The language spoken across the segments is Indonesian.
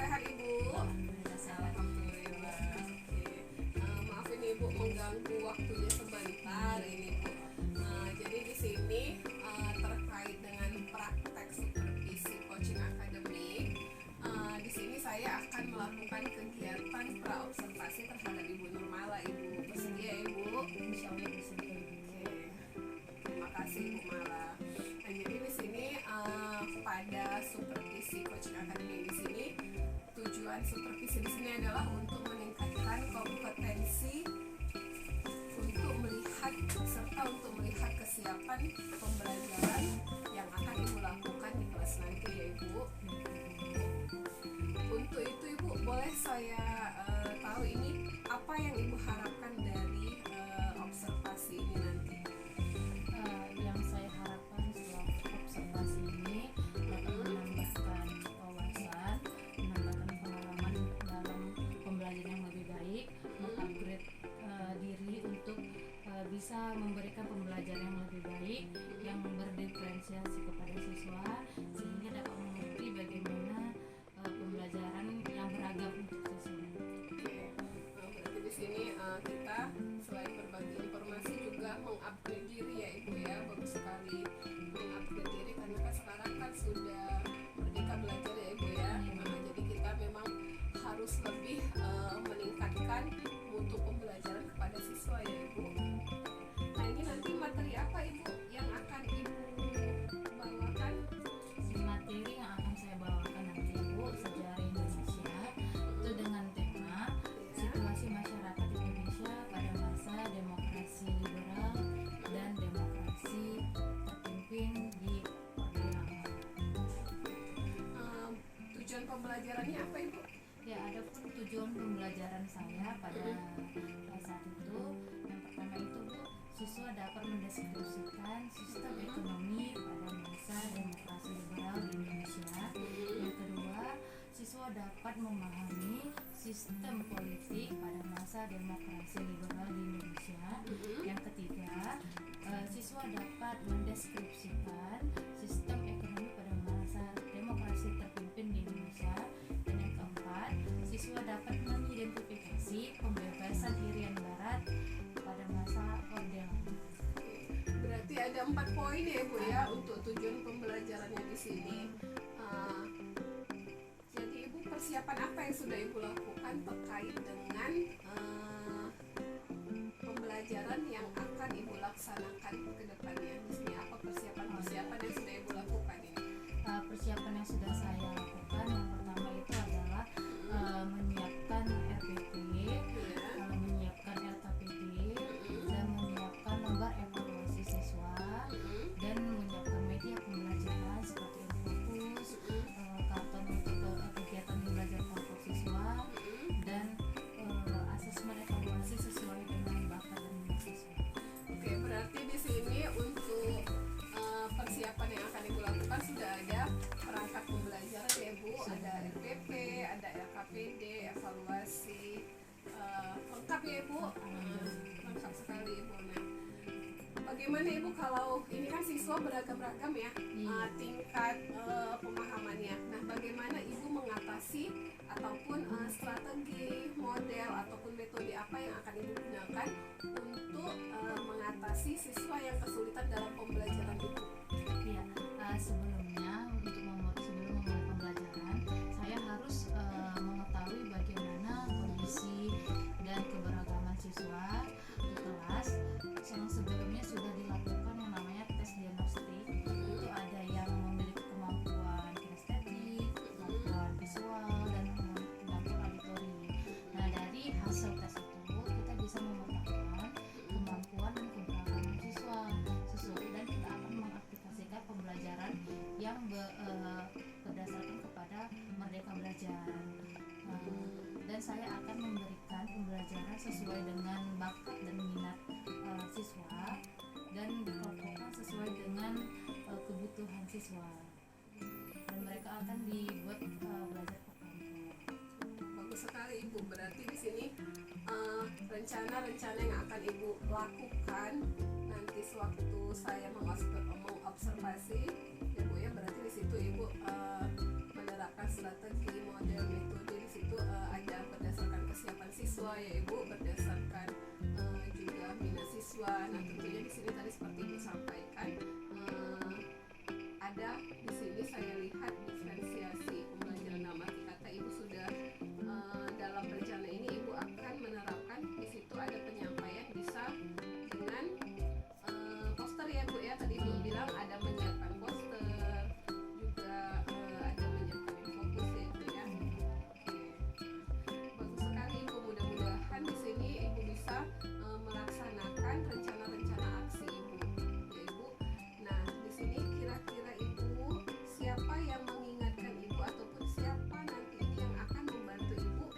sehat Ibu? Alhamdulillah sehat. Alhamdulillah. Oke. Maafin Ibu mengganggu waktunya sebentar ini Bu. Jadi di sini terkait dengan praktek supervisi coaching akademik. Di sini saya akan melakukan kegiatan praobservasi terhadap Ibu Nurmala. Ibu bersedia Ibu? Insya Allah bersedia. Oke. Terima kasih Ibu Mala. Nah, jadi di sini pada supervisi coaching akademik di sini tujuan supervisi di sini adalah untuk meningkatkan kompetensi untuk melihat serta untuk melihat kesiapan pembelajaran yang akan Ibu lakukan di kelas nanti ya Ibu. Untuk itu Ibu boleh saya tahu ini apa yang Ibu harapkan dari observasi ini nanti? Yang saya harapkan setelah observasi ini dapat menambahkan wawasan, menambahkan pengalaman dalam pembelajaran yang lebih baik, mengupgrade diri untuk bisa memberikan pembelajaran yang lebih baik, yang berdiferensiasi kepada siswa sehingga dapat mengerti bagaimana pembelajaran yang beragam untuk siswa. Oke, berarti di sini kita selain berbagi informasi juga mengupgrade diri ya Ibu ya. Bagus sekali mengupgrade diri karena kan sekarang kan sudah merdeka belajar ya Ibu ya. Jadi kita memang harus lebih meningkatkan mutu pembelajaran kepada siswa ya Ibu. Nah ini nanti materi apa Ibu yang akan Ibu bawakan? Materi yang akan saya bawakan nanti Ibu sejarah Indonesia itu dengan tema situasi masyarakat Indonesia pada masa demokrasi liberal dan demokrasi terpimpin di Orde Lama. Tujuan pembelajarannya apa Ibu? Ya, adapun tujuan pembelajaran saya pada saat itu, yang pertama itu Bu, siswa dapat mendeskripsikan sistem ekonomi pada masa demokrasi liberal di Indonesia. Yang kedua, siswa dapat memahami sistem politik pada masa demokrasi liberal di Indonesia. Yang ketiga, siswa dapat mendeskripsikan sistem ekonomi pada masa demokrasi terpimpin di Indonesia. Dan yang keempat, siswa dapat mengidentifikasi pembebasan Irian Barat pada masa Orde Lama. Berarti ada 4 poin ya Bu ya untuk tujuan pembelajarannya di sini. Jadi Ibu persiapan apa yang sudah Ibu lakukan terkait dengan pembelajaran yang akan Ibu laksanakan ke depannya? Di sini apa persiapan yang sudah Ibu lakukan ini? Persiapan yang sudah saya lakukan yang pertama itu adalah menyiapkan RPP, menyiapkan LKPD, dan menyiapkan lembar evaluasi siswa, dan menyiapkan media pembelajaran seperti Infocus, karton untuk kegiatan belajar kelompok siswa, dan asesmen evaluasi sesuai dengan bakat dan minat siswa. Oke, berarti di sini untuk persiapan yang akan Ibu lakukan sudah ada perangkat pembelajaran ya Bu, ada RPP, ada LKPD, evaluasi, lengkap ya Ibu, lengkap sekali Ibu. Nah, bagaimana Ibu kalau ini kan siswa beragam-ragam ya, tingkat pemahamannya. Nah, bagaimana Ibu mengatasi ataupun strategi, model ataupun metode apa yang akan Ibu gunakan untuk mengatasi siswa yang kesulitan dalam pembelajaran Ibu? Ya, sebelumnya sebelum memulai pembelajaran, saya harus mengetahui bagaimana kondisi dan keberagaman siswa di kelas. Yang sebelumnya sudah dilakukan yang namanya tes diagnostik. Itu ada yang memiliki kemampuan kinestetik, kemampuan visual, dan kemampuan auditori. Nah, dari hasil tes itu kita bisa memetakan kemampuan dan keberagaman siswa, dan kita akan mengaplikasikan pembelajaran yang berdasarkan kepada Merdeka Belajar. Dan saya akan memberikan pembelajaran sesuai dengan bakat dan minat siswa, dan dikelompokkan sesuai dengan kebutuhan siswa, dan mereka akan dibuat belajar per kelompok. Bagus sekali Ibu. Berarti di sini rencana-rencana yang akan Ibu lakukan nanti sewaktu saya mengobservasi ya Bu ya, berarti di situ Ibu menerapkan strategi, model, metode. Di situ ada berdasarkan kesiapan siswa ya Ibu, berdasarkan juga minat siswa. Nah tentunya di sini tadi seperti Ibu sampaikan, ada di sini saya lihat diferensiasi pembelajaran dalam arti kata Ibu sudah dalam rencana ini Ibu akan menerapkan di situ ada penyampaian bisa dengan poster ya Bu ya, tadi Ibu bilang ada menyiapkan poster juga, ada menyiapkan fokus ya Bu ya. Bagus sekali Ibu, mudah-mudahan di sini Ibu bisa melaksanakan rencana-rencana aksi Ibu ya Ibu. Nah di sini kira-kira Ibu siapa yang mengingatkan Ibu ataupun siapa nanti yang akan membantu Ibu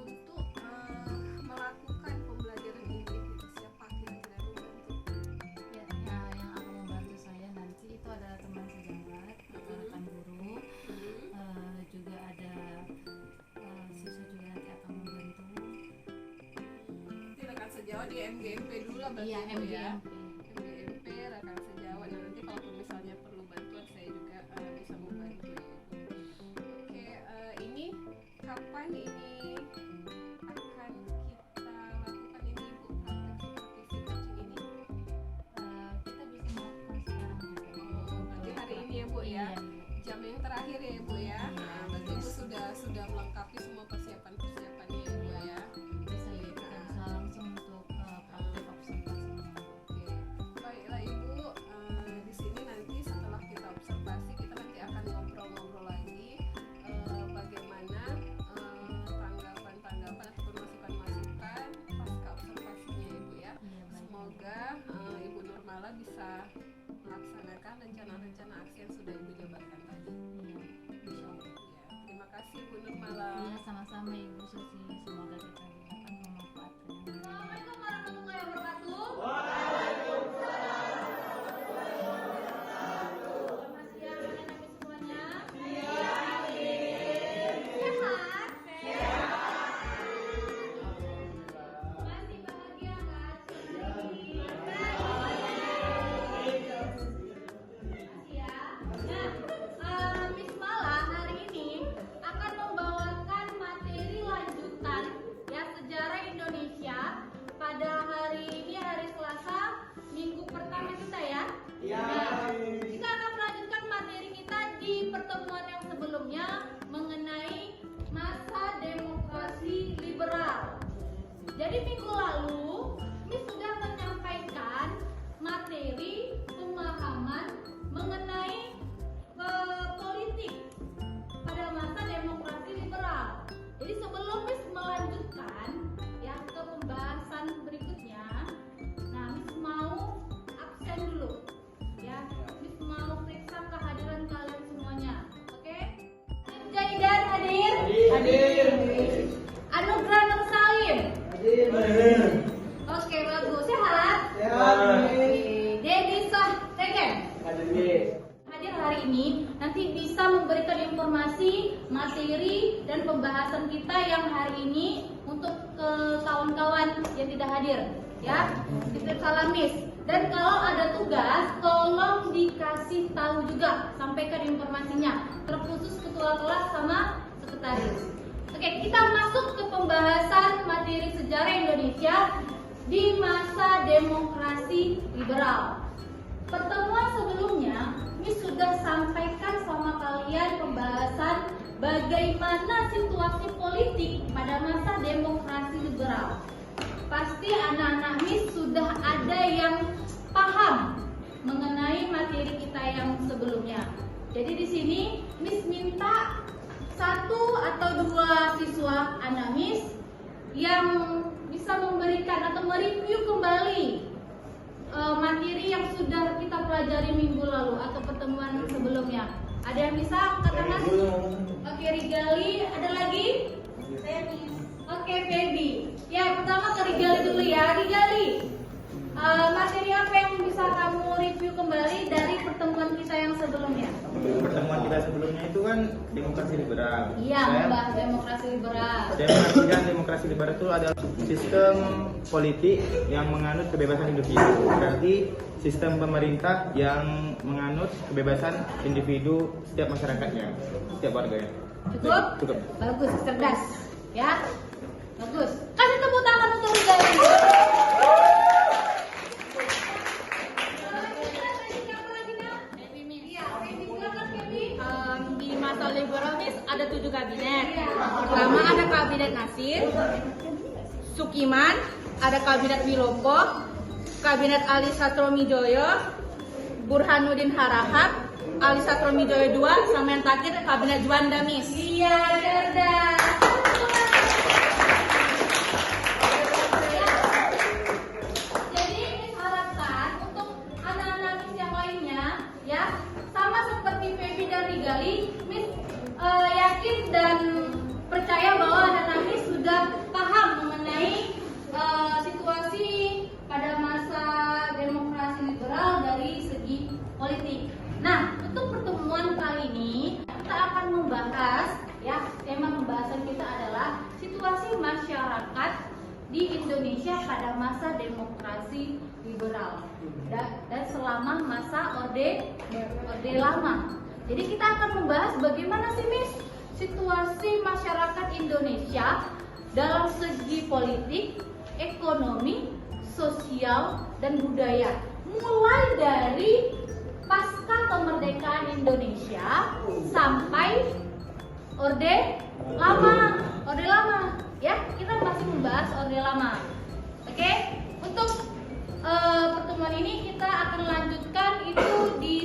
untuk melakukan pembelajaran ini gitu. Siapa kira-kira yang membantu? Ya, yang akan membantu saya nanti itu adalah teman sejawat atau rekan guru, juga ada siswa juga nanti akan membantu. Nanti rekan sejawat di MGMP dulu lah berarti Iya, Ibu ya. MGMP. MGMP rekan sejawat. Nah nanti kalau misalnya perlu bantuan saya juga bisa membantu ya Ibu. Oke, ini kapan ini akan kita lakukan ini Ibu, praktek seperti si coaching ini? Kita bisa melakukan sekarang juga. Berarti hari ini ya Bu ya, Iya. jam yang terakhir ya Bu ya. Nah, berarti Ibu sudah melengkapi semua persiapan-persiapannya ya Bu ya. Bisa ya, kita bisa langsung untuk praktek observasinya. Oke, baiklah Ibu. Di sini nanti setelah kita observasi, kita nanti akan ngobrol-ngobrol lagi bagaimana tanggapan-tanggapan ataupun masukan-masukan pasca observasinya Ibu ya. Iya, baik. Semoga Ibu Nurmala bisa melaksanakan rencana-rencana aksi yang sudah Ibu jabarkan tadi. Iya, insya Allah. Ya, terima kasih Bu Nurmala. Iya, sama-sama Ibu Susi. Semoga kita akan memanfaatkan. Assalamualaikum warahmatullahi wabarakatuh. Selamat siang anak-anak semuanya. Sehat? Masih bahagia kan? Ya. Nah, Miss Mala hari ini akan membawakan materi lanjutan ya sejarah Indonesia pada hari ini, hari Selasa, minggu pertama kita ya. Nah, kita akan melanjutkan materi kita di pertemuan yang sebelumnya mengenai masa demokrasi liberal. Jadi minggu lalu Miss sudah menyampaikan materi pemahaman mengenai politik pada masa demokrasi liberal. Jadi sebelum Miss melanjutkan ya ke pembahasan berikutnya, nah Miss mau absen dulu ya. Miss mau periksa kehadiran kalian semuanya. Oke? Jaidan hadir? Hadir. Anugrah Nur Salim? Oke, bagus. Sehat? Oke. Dedi Sohtegen hadir hari ini, nanti bisa memberikan informasi, materi, dan pembahasan kita yang hari ini untuk ke kawan-kawan yang tidak hadir ya. Titip salam Miss. Dan kalau ada tugas, tolong dikasih tahu juga, sampaikan informasinya, terkhusus ketua kelas sama sekretaris. Oke, kita masuk ke pembahasan materi sejarah Indonesia di masa demokrasi liberal. Pertemuan sebelumnya, Miss sudah sampaikan sama kalian pembahasan bagaimana situasi politik pada masa demokrasi liberal. Pasti anak-anak Miss sudah ada yang paham mengenai materi kita yang sebelumnya. Jadi di sini Miss minta 1 atau 2 siswa anak Miss yang bisa memberikan atau mereview kembali materi yang sudah kita pelajari minggu lalu atau pertemuan sebelumnya. Ada yang bisa angkat tangan? Oke, Rigali. Ada lagi? Oke, Feby. Ya, pertama ke Rigali dulu ya. Rigali, materi apa yang bisa kamu review kembali dari pertemuan kita yang sebelumnya? pertemuan kita sebelumnya itu kan demokrasi liberal. Iya, membahas demokrasi liberal. Demokrasi liberal itu adalah sistem politik yang menganut kebebasan individu. Berarti sistem pemerintah yang menganut kebebasan individu setiap masyarakatnya, setiap warganya. Cukup? Cukup. Bagus, cerdas. Ya, bagus. Kasih tepuk tangan untuk Rizal. Di masa liberal Miss ada 7 kabinet. Pertama ada kabinet Nasir, Sukiman, ada kabinet Wiloko, kabinet Ali Satromijoyo, Burhanuddin Harahap, Ali Satromijoyo II, sama yang terakhir kabinet Juanda Miss. Iya, cerdas. Jadi Miss harapkan untuk anak-anak Miss yang lainnya, ya, sama seperti Feby dan Rigali, Miss yakin dan percaya bahwa anak-anak Miss sudah paham mengenai situasi pada masa demokrasi liberal dari segi politik. Nah, untuk pertemuan kali ini kita akan membahas, ya, tema pembahasan kita adalah situasi masyarakat di Indonesia pada masa demokrasi liberal dan selama masa Orde Lama. Jadi kita akan membahas bagaimana sih Miss situasi masyarakat Indonesia dalam segi politik, ekonomi, sosial, dan budaya, mulai dari pasca kemerdekaan Indonesia sampai Orde Lama, ya, kita masih membahas Orde Lama. Oke, untuk pertemuan ini kita akan lanjutkan itu di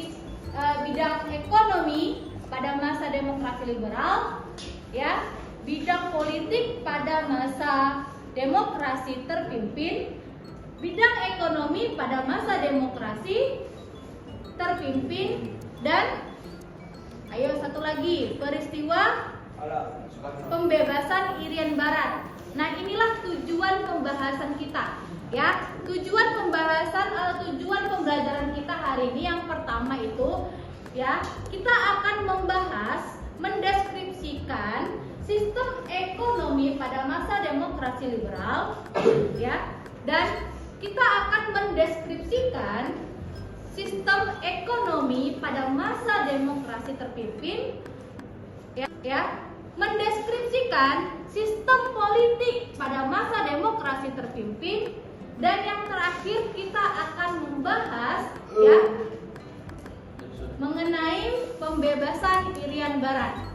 bidang ekonomi pada masa demokrasi liberal, ya, bidang politik pada masa demokrasi terpimpin, bidang ekonomi pada masa demokrasi terpimpin, dan ayo satu lagi, peristiwa pembebasan Irian Barat. Nah, inilah tujuan pembahasan kita, ya. Tujuan pembelajaran kita hari ini yang pertama itu, ya, kita akan mendeskripsikan sistem ekonomi pada masa demokrasi liberal, ya, dan kita akan mendeskripsikan sistem ekonomi pada masa demokrasi terpimpin, ya, mendeskripsikan sistem politik pada masa demokrasi terpimpin, dan yang terakhir kita akan membahas, ya, mengenai pembebasan Irian Barat.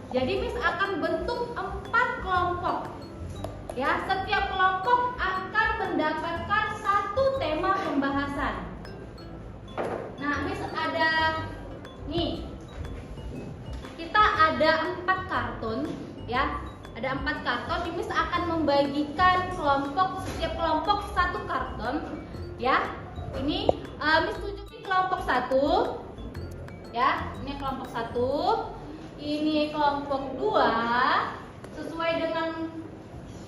Jadi Miss akan bentuk 4 kelompok, ya, setiap kelompok akan mendapatkan satu tema pembahasan. Nah, Miss ada nih, kita ada 4 kartun, ya, ada 4 karton. Miss akan membagikan setiap kelompok satu karton, ya. Ini Miss tunjukin kelompok 1, ya, ini kelompok 1, ini kelompok 2 sesuai dengan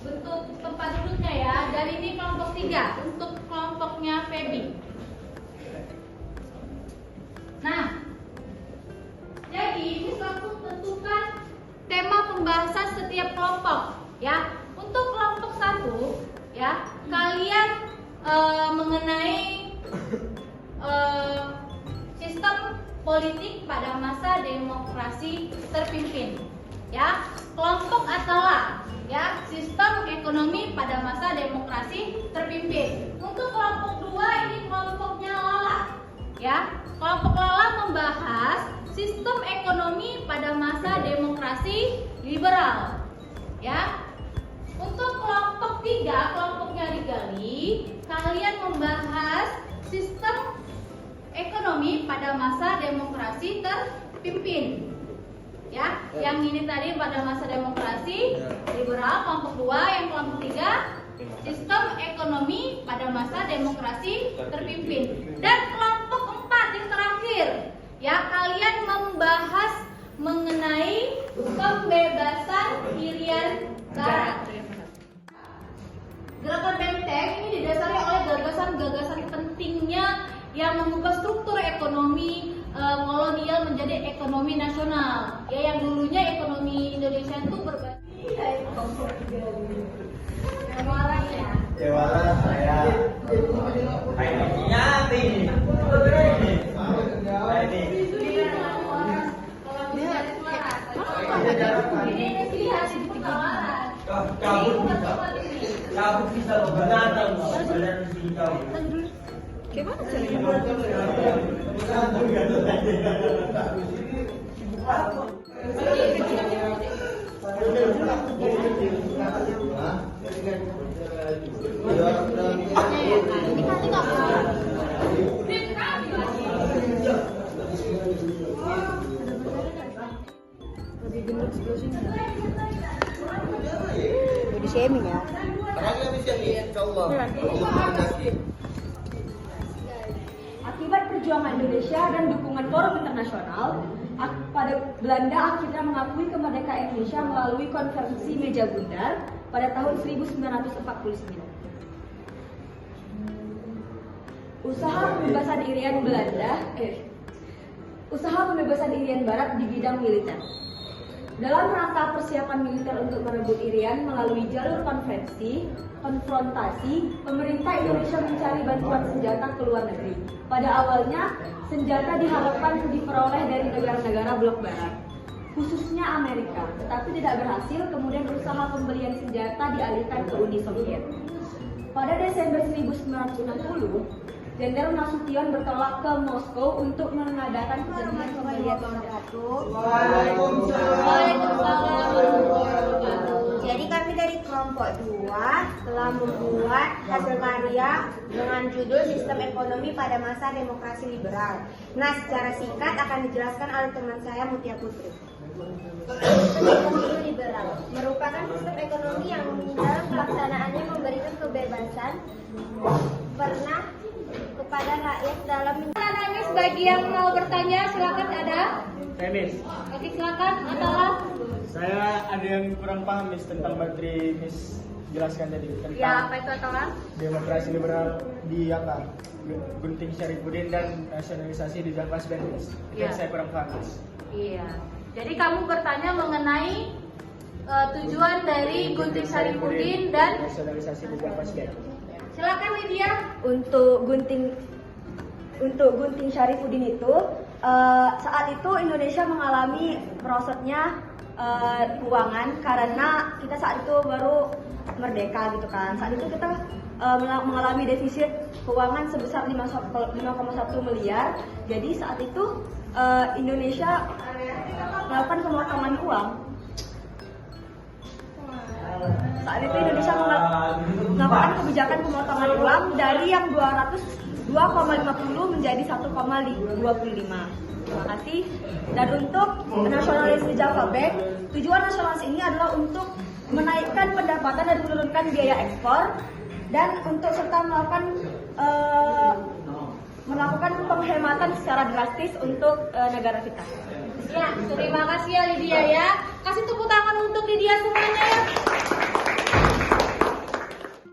bentuk tempat duduknya, ya, dan ini kelompok 3 untuk kelompoknya Feby. Nah, jadi ini langsung tentukan tema pembahasan setiap kelompok, ya. Untuk kelompok 1, ya, kalian mengenai sistem politik pada masa demokrasi terpimpin, ya. Kelompok Atala, ya, sistem ekonomi pada masa demokrasi terpimpin. Untuk kelompok 2 ini kelompoknya Lala, ya. Kelompok Lala membahas sistem ekonomi pada masa demokrasi liberal, ya. Untuk kelompok 3, kelompoknya Rigali, kalian membahas sistem ekonomi pada masa demokrasi terpimpin, ya. Yang ini tadi pada masa demokrasi liberal, kelompok 2. Yang kelompok 3 sistem ekonomi pada masa demokrasi terpimpin. Dan kelompok 4 yang terakhir, ya, kalian membahas mengenai pembebasan Irian Barat. Gerakan Benteng ini didasari oleh gagasan-gagasan pentingnya yang mengubah struktur ekonomi kolonial menjadi ekonomi nasional. Ya, yang dulunya ekonomi Indonesia itu berbasis Dewasa saya. Cabut bisa lo binatang, badan sini kau. Gimana caranya? Lebih gendut sebelumnya. Jadi shaming ya. Akibat perjuangan Indonesia dan dukungan forum internasional, pada Belanda akhirnya mengakui kemerdekaan Indonesia melalui konferensi Meja Bundar pada tahun 1949. Usaha pembebasan Irian Barat di bidang militer. Dalam rangka persiapan militer untuk merebut Irian melalui jalur konfrontasi, pemerintah Indonesia mencari bantuan senjata ke luar negeri. Pada awalnya, senjata diharapkan diperoleh dari negara-negara blok barat, khususnya Amerika, tetapi tidak berhasil. Kemudian usaha pembelian senjata dialihkan ke Uni Soviet. Pada Desember 1960, Jenderal Nasution bertolak ke Moskow untuk mengadakan perjanjian pembelian senjata. Jadi kami dari kelompok 2 telah membuat hasil karya dengan judul Sistem Ekonomi pada Masa Demokrasi Liberal. Nah, secara singkat akan dijelaskan oleh teman saya Mutia Putri. Sistem ekonomi liberal merupakan sistem ekonomi yang dalam pelaksanaannya memberikan kebebasan kepada rakyat dalam. Anak-anak bagi yang mau bertanya silakan ada. Miss, Oke, silakan Atala. saya ada yang kurang paham Miss tentang materi Miss jelaskan tadi tentang Ya, apa itu Atala? demokrasi liberal di apa? Gunting Syarifuddin dan nasionalisasi di Jakwas Ben Miss. Ya. Dan saya kurang paham Miss. Iya. Jadi kamu bertanya mengenai tujuan dari Gunting Syarifuddin dan nasionalisasi di Jakwas Ben. silakan Lydia. Untuk Gunting Syarifuddin itu saat itu Indonesia mengalami merosotnya keuangan karena kita saat itu baru merdeka gitu kan. Saat itu kita mengalami defisit keuangan sebesar 5,1 miliar. Jadi saat itu Indonesia melakukan pemotongan uang. Saat itu Indonesia melakukan kebijakan pemotongan uang dari yang 2,50 menjadi 1,25. Terima kasih. Dan untuk nasionalisasi Java Bank, tujuan nasionalis ini adalah untuk menaikkan pendapatan dan menurunkan biaya ekspor dan untuk serta melakukan penghematan secara drastis untuk negara kita. Ya, terima kasih ya Lydia ya. Kasih tepuk tangan untuk Lydia semuanya ya.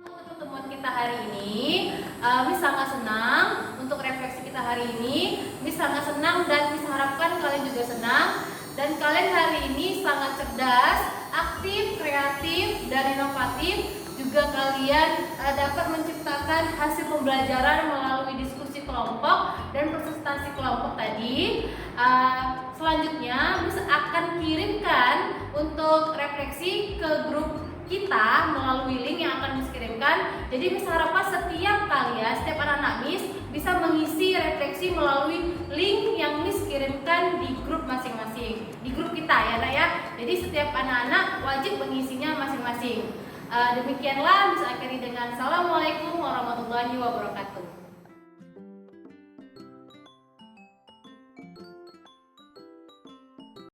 Pertemuan kita hari ini, Miss sangat senang untuk refleksi kita hari ini. Miss sangat senang dan Miss harapkan kalian juga senang. Dan kalian hari ini sangat cerdas, aktif, kreatif, dan inovatif. Juga kalian dapat menciptakan hasil pembelajaran melalui diskusi kelompok dan presentasi kelompok tadi. Selanjutnya Miss akan kirimkan untuk refleksi ke grup kita melalui link yang akan Miss kirimkan. Jadi Miss harapkan setiap kalian, setiap anak-anak Miss bisa mengisi refleksi melalui link yang Miss kirimkan di grup masing-masing, di grup kita ya Nak ya. Jadi setiap anak-anak wajib mengisinya masing-masing. Demikianlah Miss akhiri dengan Assalamualaikum warahmatullahi wabarakatuh.